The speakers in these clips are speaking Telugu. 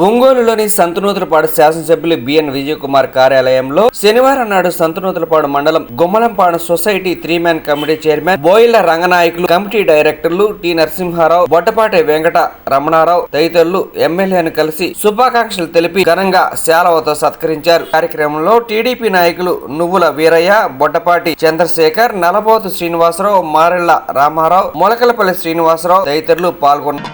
ఒంగోలులోని సంతనూతలపాడు శాసనసభ్యులు బిఎన్ విజయకుమార్ కార్యాలయంలో శనివారం నాడు సంతనూతలపాడు మండలం గుమ్మలంపాడు సొసైటీ 3-మ్యాన్ committee chairman Boyila Ranganayakulu, committee డైరెక్టర్లు టి నరసింహారావు, బొట్టపాటి వెంకట రమణారావు తదితరులు ఎమ్మెల్యేను కలిసి శుభాకాంక్షలు తెలిపి ఘనంగా శాలువతో సత్కరించారు. కార్యక్రమంలో టీడీపీ నాయకులు నువ్వుల వీరయ్య, బొట్టపాటి చంద్రశేఖర్, నలబోతు శ్రీనివాసరావు, మారెళ్ల రామారావు, మొలకలపల్లి శ్రీనివాసరావు తదితరులు పాల్గొన్నారు.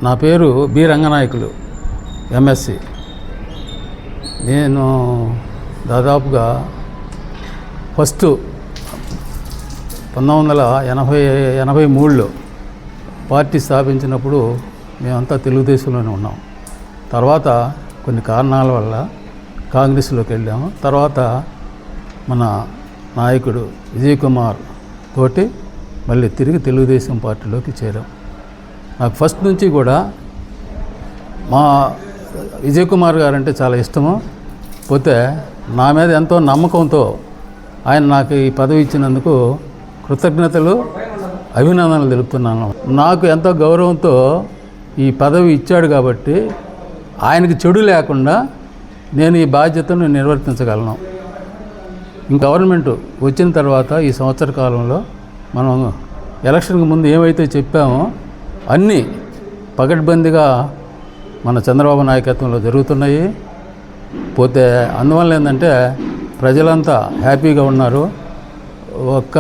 నా పేరు బి రంగనాయకులు, ఎంఎస్సి. నేను దాదాపుగా ఫస్ట్ 1983లో పార్టీ స్థాపించినప్పుడు మేమంతా తెలుగుదేశంలోనే ఉన్నాం. తర్వాత కొన్ని కారణాల వల్ల కాంగ్రెస్లోకి వెళ్ళాము. తర్వాత మన నాయకుడు విజయకుమార్ తోటి మళ్ళీ తిరిగి తెలుగుదేశం పార్టీలోకి చేరాం. నాకు ఫస్ట్ నుంచి కూడా మా విజయకుమార్ గారు అంటే చాలా ఇష్టము. పోతే నా మీద ఎంతో నమ్మకంతో ఆయన నాకు ఈ పదవి ఇచ్చినందుకు కృతజ్ఞతలు, అభినందనలు తెలుపుతున్నాను. నాకు ఎంతో గౌరవంతో ఈ పదవి ఇచ్చాడు కాబట్టి ఆయనకి చెడు లేకుండా నేను ఈ బాధ్యతను నిర్వర్తించగలను. గవర్నమెంట్ వచ్చిన తర్వాత ఈ సంవత్సర కాలంలో మనం ఎలక్షన్కి ముందు ఏమైతే చెప్పామో అన్నీ పకడ్బందీగా మన చంద్రబాబు నాయకత్వంలో జరుగుతున్నాయి. పోతే అందువల్ల ఏంటంటే ప్రజలంతా హ్యాపీగా ఉన్నారు. ఒక్క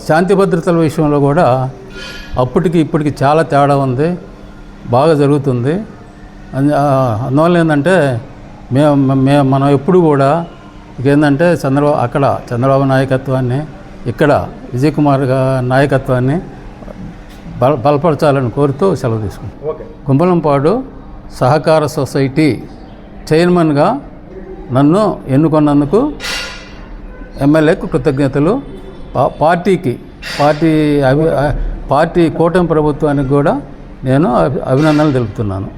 శాంతి భద్రతల విషయంలో కూడా అప్పటికి ఇప్పటికి చాలా తేడా ఉంది, బాగా జరుగుతుంది. అందువల్ల ఏంటంటే మనం ఎప్పుడు కూడా ఏంటంటే చంద్రబాబు నాయకత్వాన్ని, ఇక్కడ విజయకుమార్ నాయకత్వాన్ని బలపరచాలని కోరుతూ సెలవు తీసుకుంటాం. గుమ్మలంపాడు సహకార సొసైటీ చైర్మన్గా నన్ను ఎన్నుకున్నందుకు ఎమ్మెల్యేకు కృతజ్ఞతలు. పార్టీ కూటమి ప్రభుత్వానికి కూడా నేను అభినందనలు తెలుపుతున్నాను.